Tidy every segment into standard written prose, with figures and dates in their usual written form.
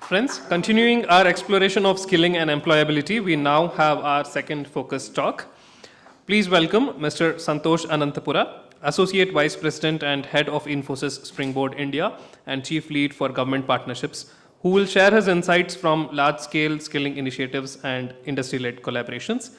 Friends, continuing our exploration of skilling and employability, we now have our second focus talk. Please welcome Mr. Santhosh Ananthapura, Associate Vice President and Head of Infosys Springboard India and Chief Lead for Government Partnerships, who will share his insights from large-scale skilling initiatives and industry-led collaborations.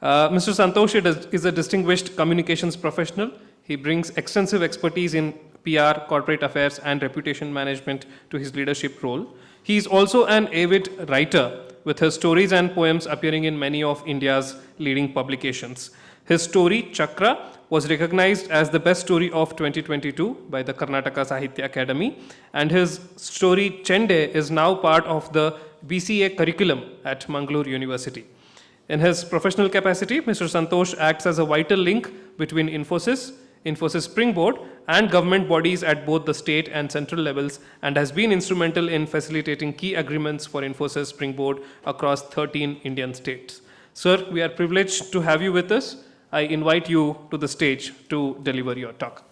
Mr. Santhosh is a distinguished communications professional. He brings extensive expertise in PR, corporate affairs, and reputation management to his leadership role. He is also an avid writer, with his stories and poems appearing in many of India's leading publications. His story, Chakra, was recognized as the best story of 2022 by the Karnataka Sahitya Academy, and his story, Chende, is now part of the BCA curriculum at Mangalore University. In his professional capacity, Mr. Santhosh acts as a vital link between Infosys Springboard, and government bodies at both the state and central levels, and has been instrumental in facilitating key agreements for Infosys Springboard across 13 Indian states. Sir, we are privileged to have you with us. I invite you to the stage to deliver your talk.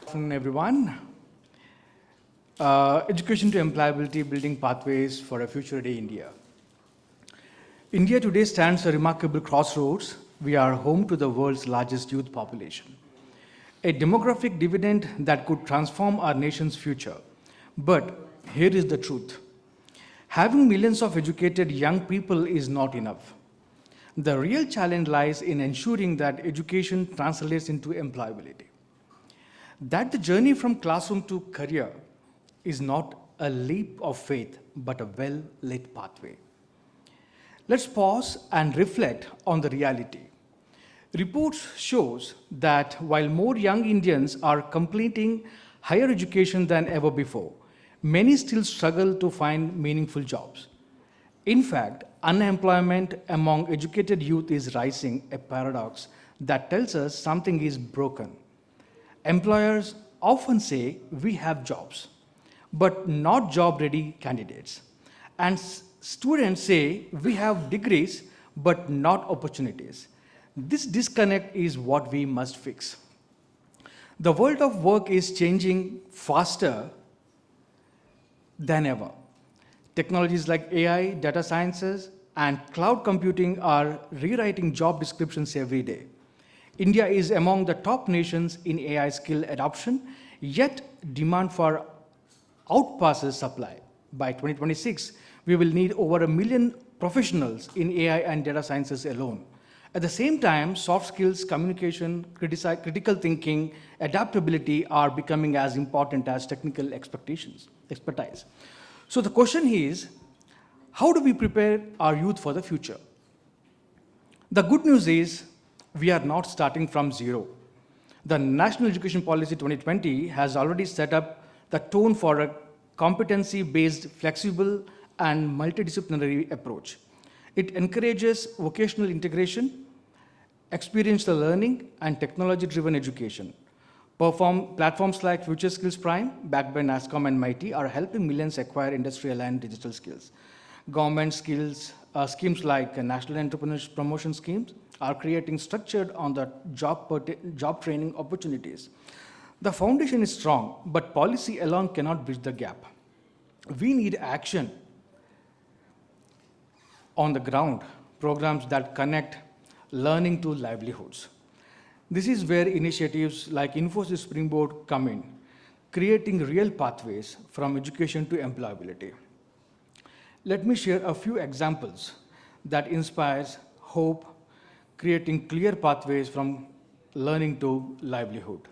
Good afternoon, everyone. Education to employability, building pathways for a future-ready India. India today stands at a remarkable crossroads. We are home to the world's largest youth population, a demographic dividend that could transform our nation's future. But here is the truth. Having millions of educated young people is not enough. The real challenge lies in ensuring that education translates into employability. That the journey from classroom to career is not a leap of faith, but a well-lit pathway. Let's pause and reflect on the reality. Reports shows that while more young Indians are completing higher education than ever before, many still struggle to find meaningful jobs. In fact, unemployment among educated youth is rising, a paradox that tells us something is broken. Employers often say we have jobs, but not job-ready candidates. And students say we have degrees, but not opportunities. This disconnect is what we must fix. The world of work is changing faster than ever. Technologies like AI, data sciences, and cloud computing are rewriting job descriptions every day. India is among the top nations in AI skill adoption, yet demand for outpasses supply. By 2026, we will need over 1 million professionals in AI and data sciences alone. At the same time, soft skills, communication, critical thinking, adaptability are becoming as important as technical expertise. So the question is, how do we prepare our youth for the future? The good news is, we are not starting from zero. The National Education Policy 2020 has already set up the tone for a competency-based, flexible, and multidisciplinary approach. It encourages vocational integration, experiential learning, and technology-driven education. Platforms like Future Skills Prime, backed by NASSCOM and MIT, are helping millions acquire industrial-aligned digital skills. Government schemes like National Entrepreneurship Promotion Schemes are creating structured on the job training opportunities. The foundation is strong, but policy alone cannot bridge the gap. We need action on the ground, programs that connect learning to livelihoods. This is where initiatives like Infosys Springboard come in, creating real pathways from education to employability. Let me share a few examples that inspires hope, creating clear pathways from learning to livelihood.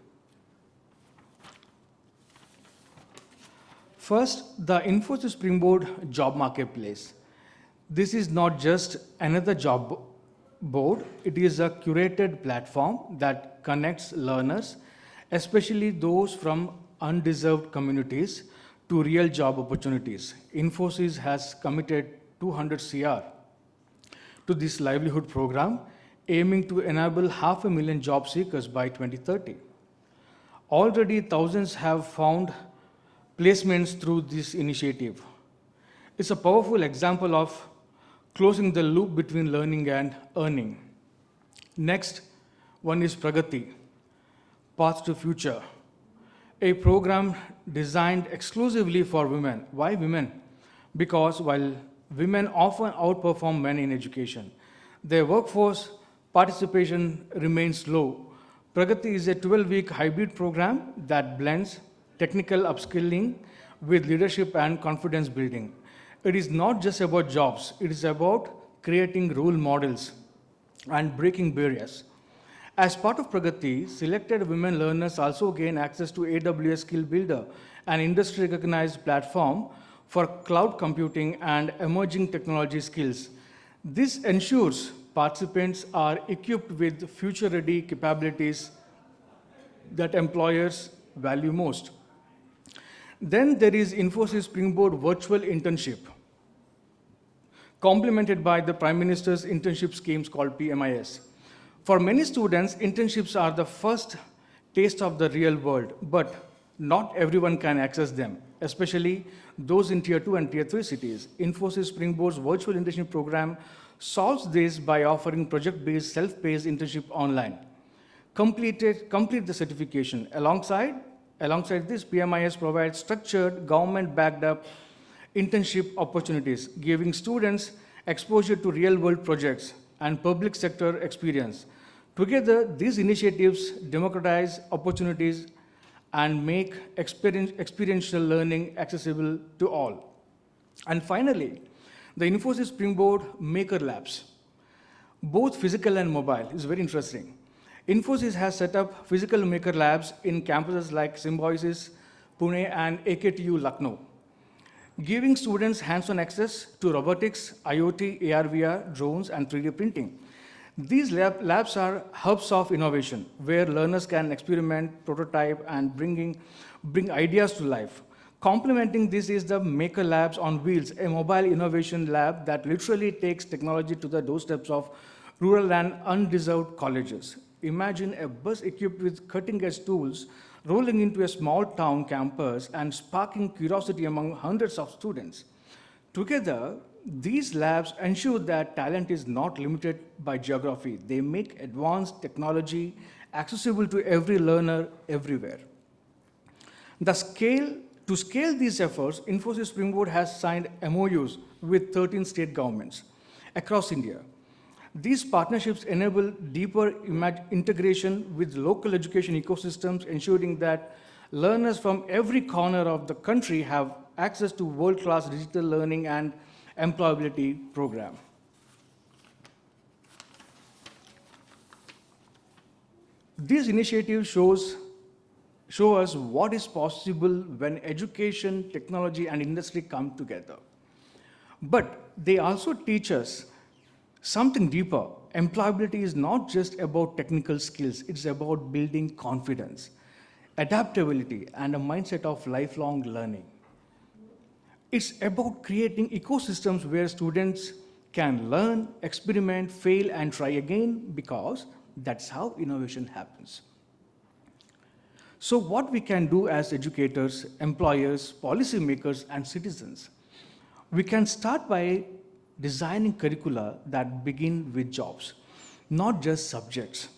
First, the Infosys Springboard job marketplace. This is not just another job board, it is a curated platform that connects learners, especially those from undeserved communities, to real job opportunities. Infosys has committed 200 CR to this livelihood program, aiming to enable 500,000 job seekers by 2030. Already thousands have found placements through this initiative. It's a powerful example of closing the loop between learning and earning. Next one is Pragati, Path to Future, a program designed exclusively for women. Why women? Because while women often outperform men in education, their workforce participation remains low. Pragati is a 12-week hybrid program that blends technical upskilling with leadership and confidence building. It is not just about jobs, it is about creating role models and breaking barriers. As part of Pragati, selected women learners also gain access to AWS Skill Builder, an industry recognized platform for cloud computing and emerging technology skills. This ensures participants are equipped with future ready capabilities that employers value most. Then there is Infosys Springboard virtual internship, complemented by the Prime Minister's internship schemes called PMIS. For many students, internships are the first taste of the real world, but not everyone can access them, especially those in Tier 2 and Tier 3 cities. Infosys Springboard's virtual internship program solves this by offering project-based, self-paced internship online. Complete the certification. Alongside this, PMIS provides structured, government-backed up internship opportunities, giving students exposure to real-world projects and public sector experience. Together, these initiatives democratize opportunities and make experiential learning accessible to all. And finally, the Infosys Springboard Maker Labs, both physical and mobile, is very interesting. Infosys has set up physical maker labs in campuses like Symbiosis, Pune, and AKTU Lucknow, giving students hands-on access to robotics, IoT, AR/VR, drones, and 3D printing. These labs are hubs of innovation where learners can experiment, prototype, and bring ideas to life. Complementing this is the Maker Labs on Wheels, a mobile innovation lab that literally takes technology to the doorsteps of rural and undeserved colleges. Imagine a bus equipped with cutting-edge tools rolling into a small town campus and sparking curiosity among hundreds of students. Together, these labs ensure that talent is not limited by geography. They make advanced technology accessible to every learner everywhere. To scale these efforts, Infosys Springboard has signed MOUs with 13 state governments across India. These partnerships enable deeper integration with local education ecosystems, ensuring that learners from every corner of the country have access to world-class digital learning and employability program. These initiatives show us what is possible when education, technology, and industry come together. But they also teach us something deeper. Employability is not just about technical skills, it's about building confidence, adaptability, and a mindset of lifelong learning. It's about creating ecosystems where students can learn, experiment, fail, and try again, because that's how innovation happens. So what we can do as educators, employers, policymakers, and citizens? We can start by designing curricula that begin with jobs, not just subjects.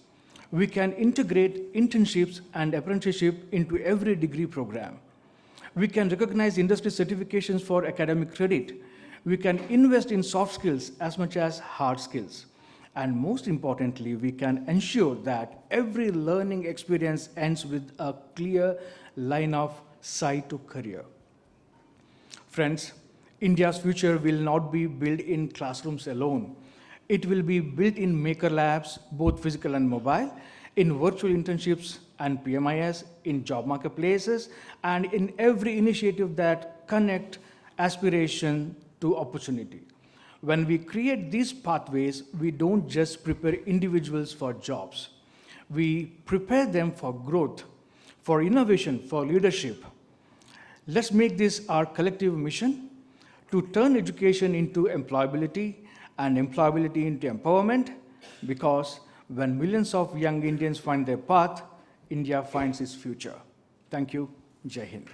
We can integrate internships and apprenticeship into every degree program. We can recognize industry certifications for academic credit. We can invest in soft skills as much as hard skills. And most importantly, we can ensure that every learning experience ends with a clear line of sight to career. Friends, India's future will not be built in classrooms alone. It will be built in maker labs, both physical and mobile, in virtual internships and PMIS, in job marketplaces, and in every initiative that connect aspiration to opportunity. When we create these pathways, we don't just prepare individuals for jobs. We prepare them for growth, for innovation, for leadership. Let's make this our collective mission to turn education into employability and employability into empowerment, because when millions of young Indians find their path, India finds its future. Thank you. Jai Hind.